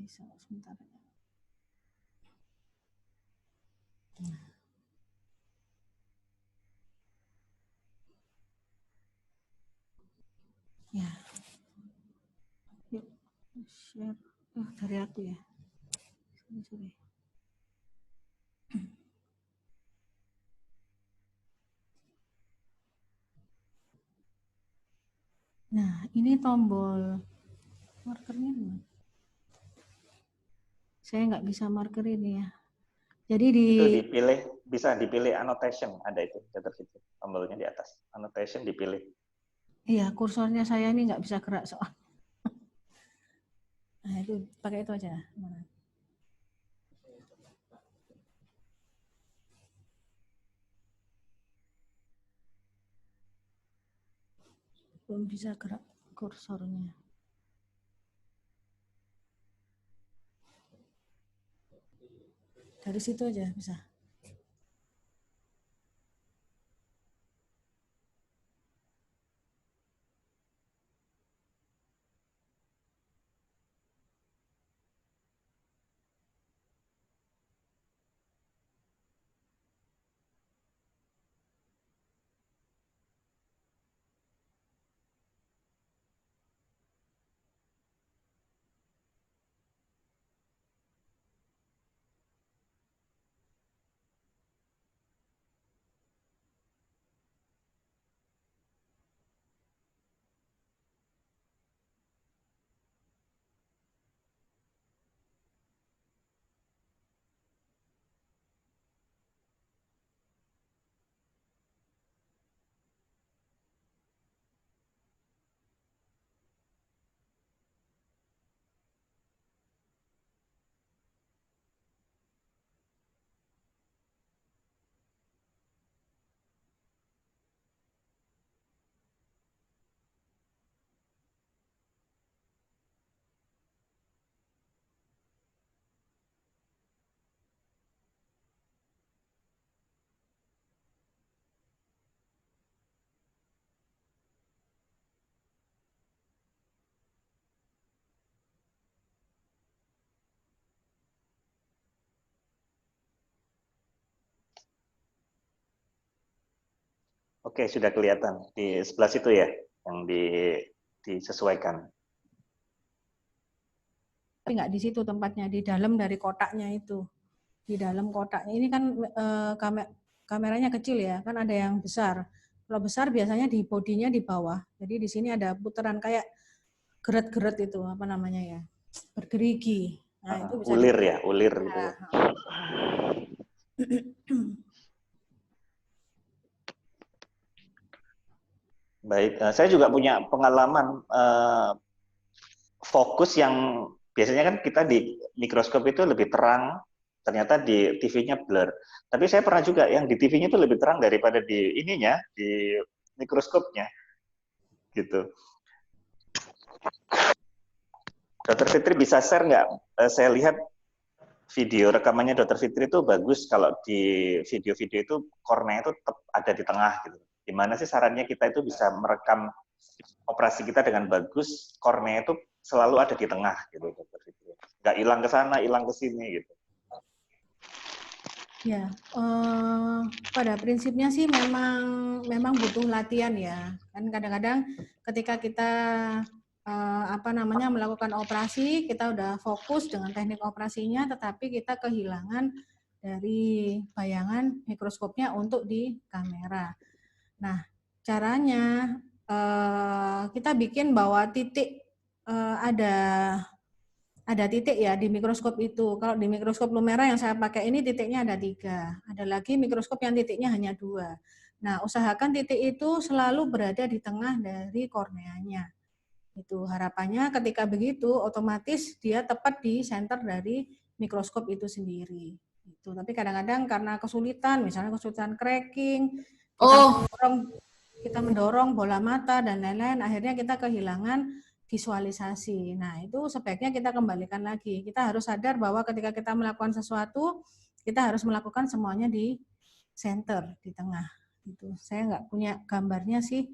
Sebentar. Ya, yuk share. Oh, dari aku ya. Sorry. Nah, ini tombol markernya gimana? Saya nggak bisa marker ini ya. Jadi Itu dipilih, bisa dipilih annotation, ada itu Dr. Fitri, tombolnya di atas. Annotation dipilih. Iya, kursornya saya ini nggak bisa gerak soal. Nah, itu pakai itu aja. Mana? Belum bisa gerak kursornya. Dari situ aja bisa. Oke, sudah kelihatan di sebelah situ ya, yang disesuaikan. Tapi nggak di situ tempatnya, di dalam dari kotaknya itu. Di dalam kotaknya ini kan kameranya kecil ya, kan ada yang besar. Kalau besar biasanya di bodinya di bawah. Jadi di sini ada putaran kayak geret-geret itu apa namanya ya, bergerigi. Nah, itu bisa ulir ya, ulir gitu ya. Baik, saya juga punya pengalaman fokus yang biasanya kan kita di mikroskop itu lebih terang, ternyata di TV-nya blur. Tapi saya pernah juga yang di TV-nya itu lebih terang daripada di ininya, di mikroskopnya, gitu. Dokter Fitri bisa share nggak? Saya lihat video rekamannya Dokter Fitri itu bagus kalau di video-video itu kornea itu tetap ada di tengah gitu. Gimana sih sarannya kita itu bisa merekam operasi kita dengan bagus, kornea itu selalu ada di tengah gitu Dokter Fitri. Nggak hilang ke sana, hilang ke sini gitu. Ya, pada prinsipnya sih memang butuh latihan ya. Kan kadang-kadang ketika kita melakukan operasi, kita udah fokus dengan teknik operasinya, tetapi kita kehilangan dari bayangan mikroskopnya untuk di kamera. Nah, caranya kita bikin bahwa titik ada titik ya di mikroskop itu. Kalau di mikroskop lumera yang saya pakai ini titiknya ada 3. Ada lagi mikroskop yang titiknya hanya 2. Nah, usahakan titik itu selalu berada di tengah dari korneanya. Itu harapannya ketika begitu otomatis dia tepat di center dari mikroskop itu sendiri. Itu. Tapi kadang-kadang karena kesulitan, misalnya kesulitan cracking, kita mendorong bola mata dan lain-lain, akhirnya kita kehilangan visualisasi. Nah, itu sebaiknya kita kembalikan lagi. Kita harus sadar bahwa ketika kita melakukan sesuatu, kita harus melakukan semuanya di center, di tengah. Itu. Saya nggak punya gambarnya sih.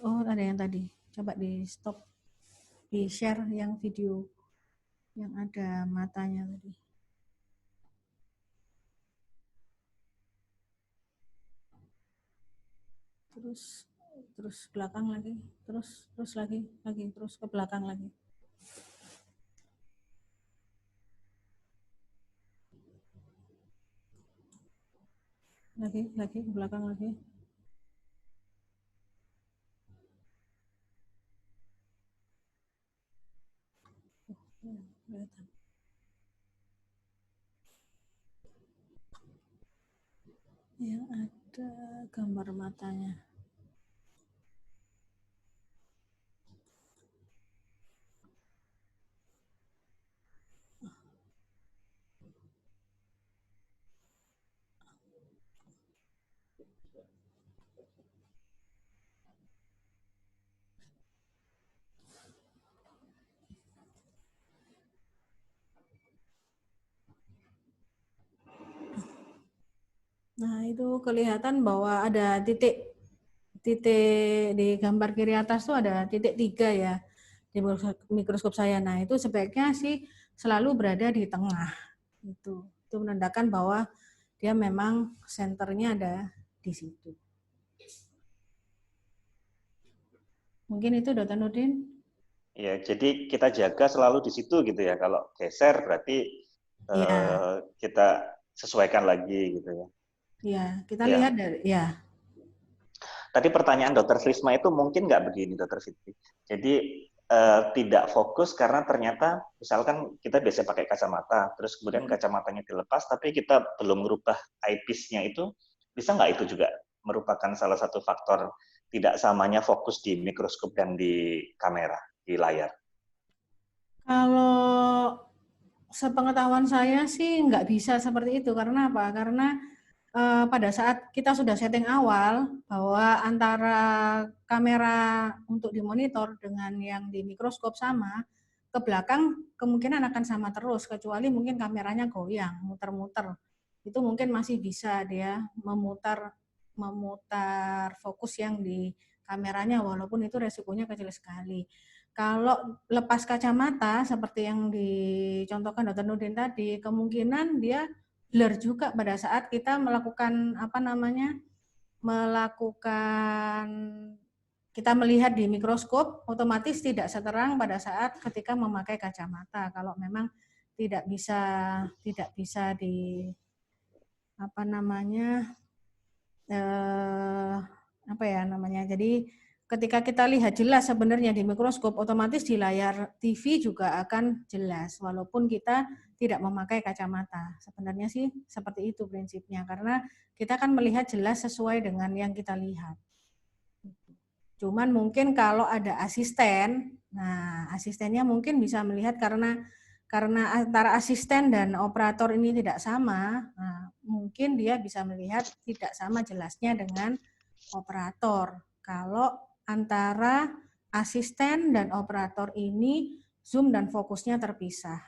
Oh, ada yang tadi. Coba di stop, di share yang video. yang ada matanya tadi. Terus belakang lagi, terus lagi, terus ke belakang lagi. Lagi ke belakang lagi. Kelihatan. Yang ada gambar matanya. Nah, itu kelihatan bahwa ada titik di gambar kiri atas tuh ada titik 3 ya di mikroskop saya. Nah, itu sebaiknya sih selalu berada di tengah. Itu menandakan bahwa dia memang senternya ada di situ. Mungkin itu Dr. Nurdin. Ya, jadi kita jaga selalu di situ gitu ya. Kalau geser berarti Ya. kita sesuaikan lagi gitu ya. Ya, kita Ya. lihat dari ya. Tadi pertanyaan Dr. Trisma itu mungkin nggak begini, Dr. Fitri. Jadi tidak fokus karena ternyata misalkan kita biasa pakai kacamata, terus kemudian kacamatanya dilepas, tapi kita belum merubah eyepiece-nya itu, bisa nggak itu juga merupakan salah satu faktor tidak samanya fokus di mikroskop dan di kamera, di layar? Kalau sepengetahuan saya sih nggak bisa seperti itu. Karena apa? Karena pada saat kita sudah setting awal bahwa antara kamera untuk dimonitor dengan yang di mikroskop sama, ke belakang kemungkinan akan sama terus, kecuali mungkin kameranya goyang, muter-muter. Itu mungkin masih bisa dia memutar fokus yang di kameranya, walaupun itu resikonya kecil sekali. Kalau lepas kacamata seperti yang dicontohkan Dr. Nurdin tadi, kemungkinan dia blur juga pada saat kita melakukan kita melihat di mikroskop, otomatis tidak seterang pada saat ketika memakai kacamata. Kalau memang tidak bisa di jadi ketika kita lihat jelas sebenarnya di mikroskop, otomatis di layar TV juga akan jelas, walaupun kita tidak memakai kacamata. Sebenarnya sih seperti itu prinsipnya, karena kita akan melihat jelas sesuai dengan yang kita lihat. Cuman mungkin kalau ada asisten, nah asistennya mungkin bisa melihat karena antara asisten dan operator ini tidak sama, nah, mungkin dia bisa melihat tidak sama jelasnya dengan operator. Kalau antara asisten dan operator ini zoom dan fokusnya terpisah.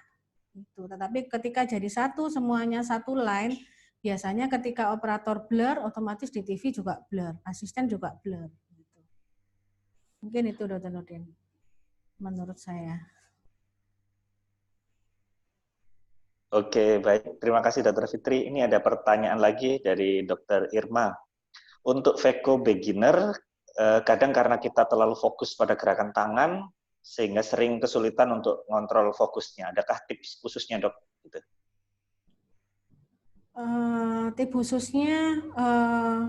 Itu. Tetapi ketika jadi satu, semuanya satu line, biasanya ketika operator blur, otomatis di TV juga blur, asisten juga blur. Gitu. Mungkin itu Dr. Nurdin, menurut saya. Oke, baik. Terima kasih Dr. Fitri. Ini ada pertanyaan lagi dari Dr. Irma. Untuk VECO beginner, kadang karena kita terlalu fokus pada gerakan tangan, sehingga sering kesulitan untuk ngontrol fokusnya. Adakah tips khususnya, Dok? Gitu. Tips khususnya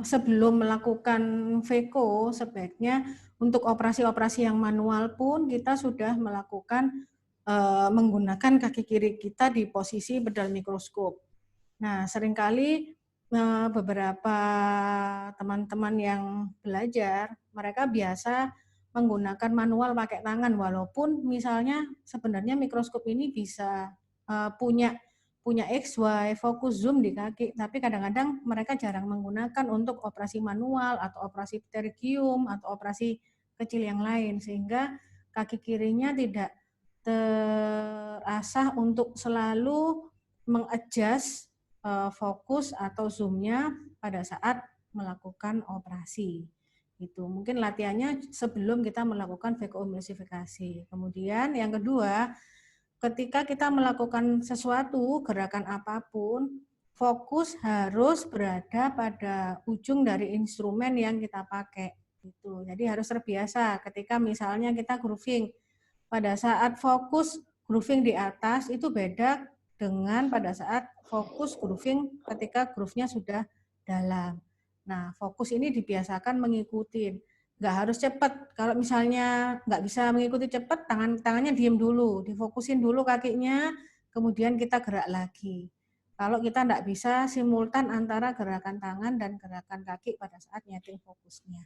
sebelum melakukan VECO, sebaiknya untuk operasi-operasi yang manual pun kita sudah melakukan menggunakan kaki kiri kita di posisi bedal mikroskop. Nah, seringkali beberapa teman-teman yang belajar, mereka biasa menggunakan manual pakai tangan, walaupun misalnya sebenarnya mikroskop ini bisa punya XY, fokus zoom di kaki, tapi kadang-kadang mereka jarang menggunakan untuk operasi manual atau operasi pterygium atau operasi kecil yang lain, sehingga kaki kirinya tidak terasah untuk selalu mengadjust fokus atau zoomnya pada saat melakukan operasi. Itu mungkin latihannya sebelum kita melakukan vacuum emulsifikasi. Kemudian yang kedua, ketika kita melakukan sesuatu, gerakan apapun, fokus harus berada pada ujung dari instrumen yang kita pakai. Gitu. Jadi harus terbiasa ketika misalnya kita grooving. Pada saat fokus grooving di atas itu beda dengan pada saat fokus grooving ketika groove-nya sudah dalam. Nah, fokus ini dibiasakan mengikuti. Nggak harus cepat. Kalau misalnya nggak bisa mengikuti cepat, tangannya diem dulu, difokusin dulu kakinya, kemudian kita gerak lagi. Kalau kita nggak bisa simultan antara gerakan tangan dan gerakan kaki pada saat nyeting fokusnya.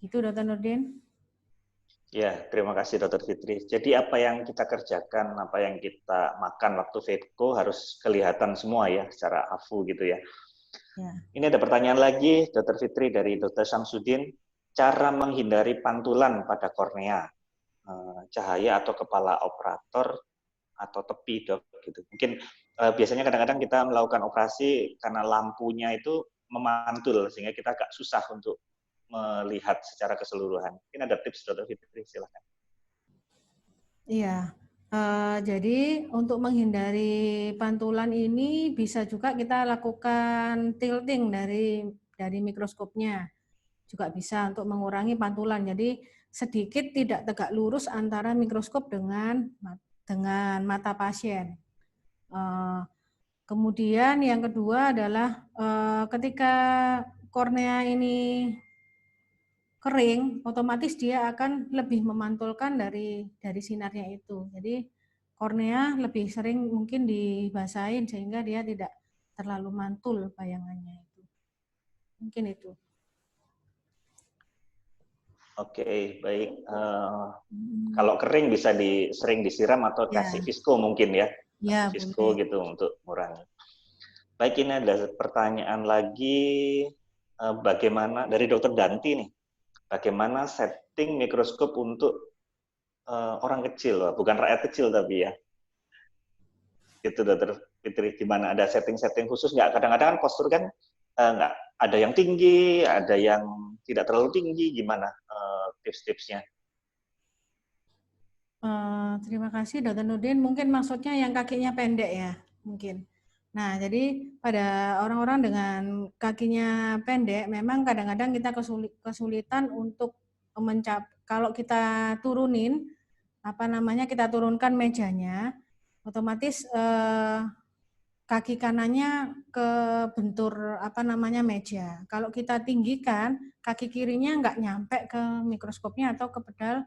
Gitu, Dr. Nurdin. Ya, terima kasih Dr. Fitri. Jadi apa yang kita kerjakan, apa yang kita makan waktu Fedco harus kelihatan semua ya, secara AFU gitu ya. Ya. Ini ada pertanyaan lagi, Dr. Fitri dari Dr. Samsudin. Cara menghindari pantulan pada kornea, cahaya atau kepala operator atau tepi, dok. Gitu. Mungkin biasanya kadang-kadang kita melakukan operasi karena lampunya itu memantul, sehingga kita agak susah untuk melihat secara keseluruhan. Mungkin ada tips, Dr. Fitri, silakan. Iya, jadi untuk menghindari pantulan ini bisa juga kita lakukan tilting dari mikroskopnya. Juga bisa untuk mengurangi pantulan. Jadi sedikit tidak tegak lurus antara mikroskop dengan mata pasien. Kemudian yang kedua adalah ketika kornea ini kering, otomatis dia akan lebih memantulkan dari sinarnya itu. Jadi kornea lebih sering mungkin dibasahin sehingga dia tidak terlalu mantul bayangannya itu. Mungkin itu. Oke, baik. Kalau kering bisa sering disiram atau kasih visco mungkin ya. Ya, visco gitu untuk mengurangi. Baik, ini ada pertanyaan lagi, bagaimana dari Dr. Danti nih. Bagaimana setting mikroskop untuk orang kecil, bukan rakyat kecil tapi ya. Itu Dr. Fitri, gimana? Ada setting-setting khusus nggak? Kadang-kadang kan postur kan nggak ada yang tinggi, ada yang tidak terlalu tinggi. Gimana tips-tipsnya? Terima kasih Dr. Nurdin. Mungkin maksudnya yang kakinya pendek ya, mungkin. Nah, jadi pada orang-orang dengan kakinya pendek, memang kadang-kadang kita kesulitan untuk kalau kita turunin, kita turunkan mejanya, otomatis kaki kanannya ke bentur meja. Kalau kita tinggikan, kaki kirinya nggak nyampe ke mikroskopnya atau ke pedal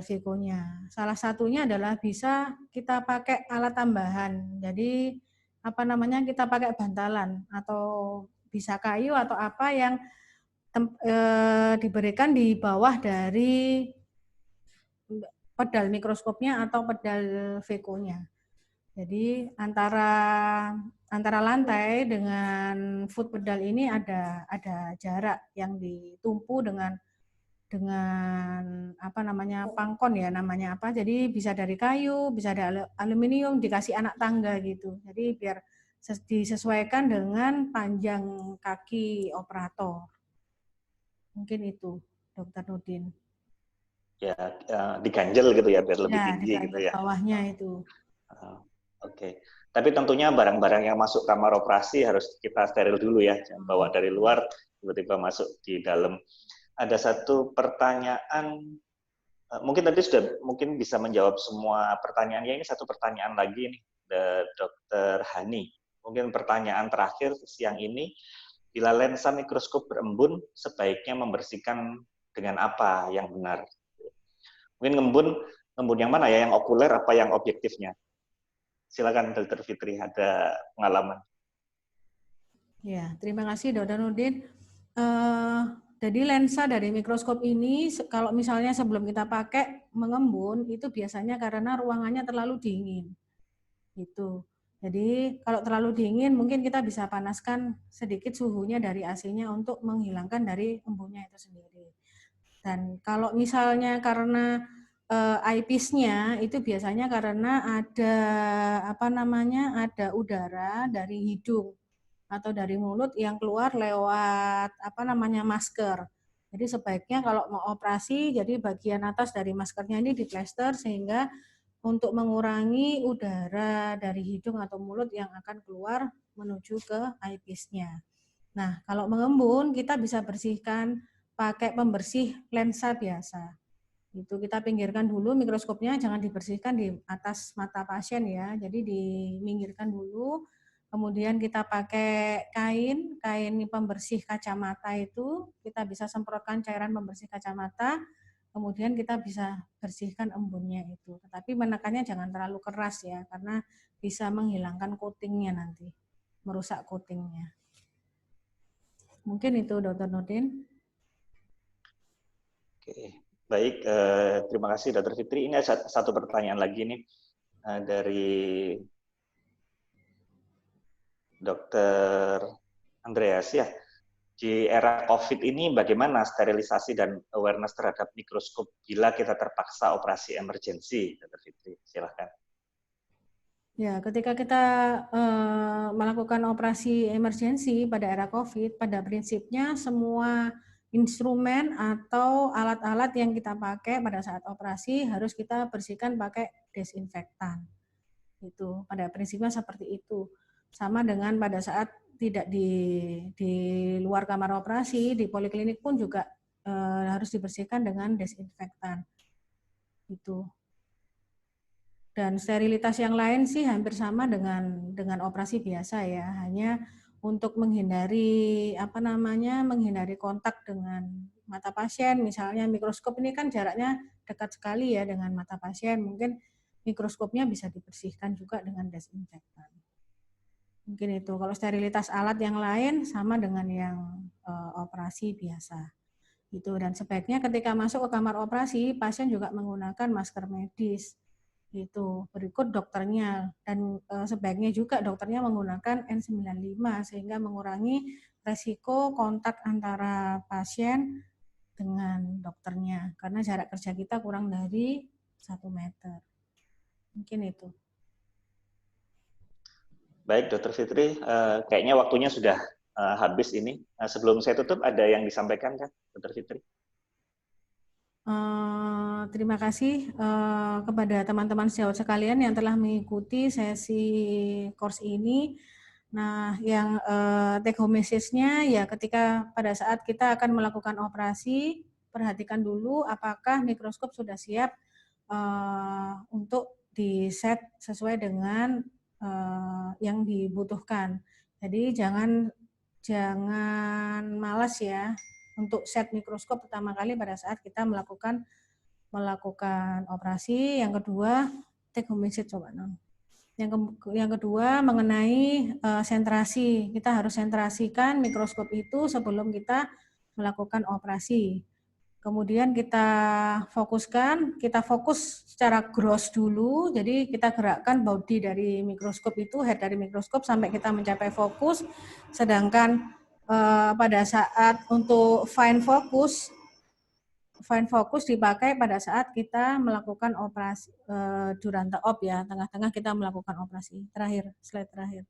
Vico-nya. Salah satunya adalah bisa kita pakai alat tambahan. Jadi kita pakai bantalan atau bisa kayu atau apa yang diberikan di bawah dari pedal mikroskopnya atau pedal Vico-nya. Jadi antara lantai dengan foot pedal ini ada jarak yang ditumpu dengan pangkon ya namanya apa. Jadi bisa dari kayu, bisa dari aluminium, dikasih anak tangga gitu. Jadi biar disesuaikan dengan panjang kaki operator. Mungkin itu, Dr. Nurdin. Ya, diganjel gitu ya biar lebih tinggi gitu ya. Bawahnya itu. Oke. Tapi tentunya barang-barang yang masuk kamar operasi harus kita steril dulu ya, jangan bawa dari luar tiba-tiba masuk di dalam. Ada satu pertanyaan, mungkin tadi sudah mungkin bisa menjawab semua pertanyaannya. Ini satu pertanyaan lagi nih, Dr. Hani. Mungkin pertanyaan terakhir siang ini, bila lensa mikroskop berembun, sebaiknya membersihkan dengan apa yang benar? Mungkin ngembun yang mana ya, yang okuler apa yang objektifnya? Silakan Dr. Fitri, ada pengalaman. Ya, terima kasih Dr. Nurdin. Jadi lensa dari mikroskop ini kalau misalnya sebelum kita pakai mengembun itu biasanya karena ruangannya terlalu dingin. Gitu. Jadi kalau terlalu dingin mungkin kita bisa panaskan sedikit suhunya dari AC-nya untuk menghilangkan dari embunnya itu sendiri. Dan kalau misalnya karena eyepiece-nya itu biasanya karena ada ada udara dari hidung atau dari mulut yang keluar lewat masker. Jadi sebaiknya kalau mau operasi, jadi bagian atas dari maskernya ini diplester sehingga untuk mengurangi udara dari hidung atau mulut yang akan keluar menuju ke eyepiece-nya. Nah, kalau mengembun kita bisa bersihkan pakai pembersih lensa biasa. Itu kita pinggirkan dulu mikroskopnya, jangan dibersihkan di atas mata pasien ya. Jadi diminggirkan dulu. Kemudian kita pakai kain pembersih kacamata itu, kita bisa semprotkan cairan pembersih kacamata, kemudian kita bisa bersihkan embunnya itu. Tetapi menekannya jangan terlalu keras ya, karena bisa menghilangkan coatingnya nanti, merusak coatingnya. Mungkin itu Dr. Nurdin. Oke, baik. Terima kasih Dr. Fitri. Ini ada satu pertanyaan lagi nih dari Dr. Andreas ya. Di era COVID ini bagaimana sterilisasi dan awareness terhadap mikroskop bila kita terpaksa operasi emergensi, Dr. Fitri? Silahkan. Ya, ketika kita melakukan operasi emergensi pada era COVID, pada prinsipnya semua instrumen atau alat-alat yang kita pakai pada saat operasi harus kita bersihkan pakai desinfektan. Itu pada prinsipnya seperti itu. Sama dengan pada saat tidak di luar kamar operasi, di poliklinik pun juga harus dibersihkan dengan desinfektan. Itu. Dan sterilitas yang lain sih hampir sama dengan operasi biasa ya, hanya untuk menghindari menghindari kontak dengan mata pasien. Misalnya mikroskop ini kan jaraknya dekat sekali ya dengan mata pasien, mungkin mikroskopnya bisa dibersihkan juga dengan desinfektan. Mungkin itu. Kalau sterilitas alat yang lain sama dengan yang operasi biasa. Gitu. Dan sebaiknya ketika masuk ke kamar operasi, pasien juga menggunakan masker medis. Gitu. Berikut dokternya, dan sebaiknya juga dokternya menggunakan N95 sehingga mengurangi resiko kontak antara pasien dengan dokternya karena jarak kerja kita kurang dari 1 meter. Mungkin itu. Baik, Dr. Fitri, kayaknya waktunya sudah habis ini. Sebelum saya tutup, ada yang disampaikan kan, Dr. Fitri? Terima kasih kepada teman-teman sejawat sekalian yang telah mengikuti sesi course ini. Nah, yang take home message-nya ya ketika pada saat kita akan melakukan operasi, perhatikan dulu apakah mikroskop sudah siap untuk di-set sesuai dengan yang dibutuhkan. Jadi jangan malas ya untuk set mikroskop pertama kali pada saat kita melakukan operasi. Yang kedua, take home message coba non. Yang kedua mengenai sentrasi. Kita harus sentrasikan mikroskop itu sebelum kita melakukan operasi. Kemudian kita fokus secara gross dulu, jadi kita gerakkan body dari mikroskop itu, head dari mikroskop sampai kita mencapai fokus, sedangkan pada saat untuk fine focus dipakai pada saat kita melakukan operasi Duranta op ya, tengah-tengah kita melakukan operasi. Terakhir, slide terakhir.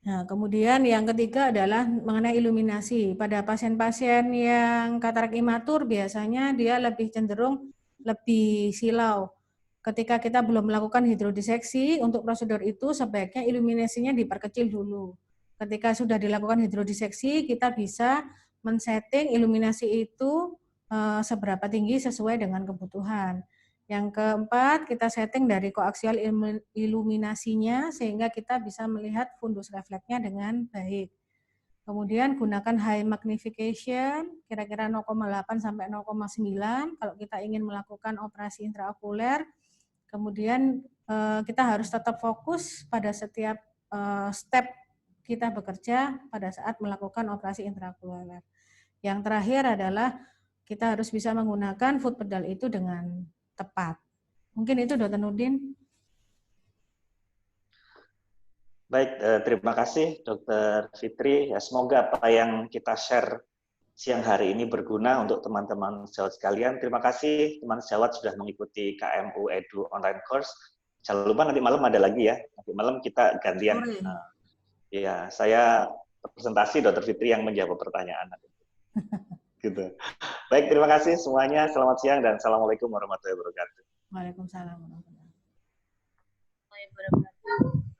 Nah, kemudian yang ketiga adalah mengenai iluminasi. Pada pasien-pasien yang katarak imatur biasanya dia lebih cenderung lebih silau. Ketika kita belum melakukan hidrodiseksi, untuk prosedur itu sebaiknya iluminasinya diperkecil dulu. Ketika sudah dilakukan hidrodiseksi, kita bisa men-setting iluminasi itu seberapa tinggi sesuai dengan kebutuhan. Yang keempat, kita setting dari koaksial iluminasinya sehingga kita bisa melihat fundus refleksnya dengan baik. Kemudian gunakan high magnification, kira-kira 0,8 sampai 0,9 kalau kita ingin melakukan operasi intraokuler. Kemudian kita harus tetap fokus pada setiap step kita bekerja pada saat melakukan operasi intraokuler. Yang terakhir adalah kita harus bisa menggunakan foot pedal itu dengan tepat. Mungkin itu Dr. Nurdin. Baik, terima kasih Dr. Fitri. Ya, semoga apa yang kita share siang hari ini berguna untuk teman-teman sejawat sekalian. Terima kasih teman sejawat sudah mengikuti KMU Edu Online Course. Jangan lupa nanti malam ada lagi ya. Nanti malam kita gantian. Ya, saya presentasi Dr. Fitri yang menjawab pertanyaan. Gitu. Baik, terima kasih semuanya. Selamat siang dan assalamualaikum warahmatullahi wabarakatuh. Waalaikumsalam warahmatullahi wabarakatuh. Waalaikumsalam.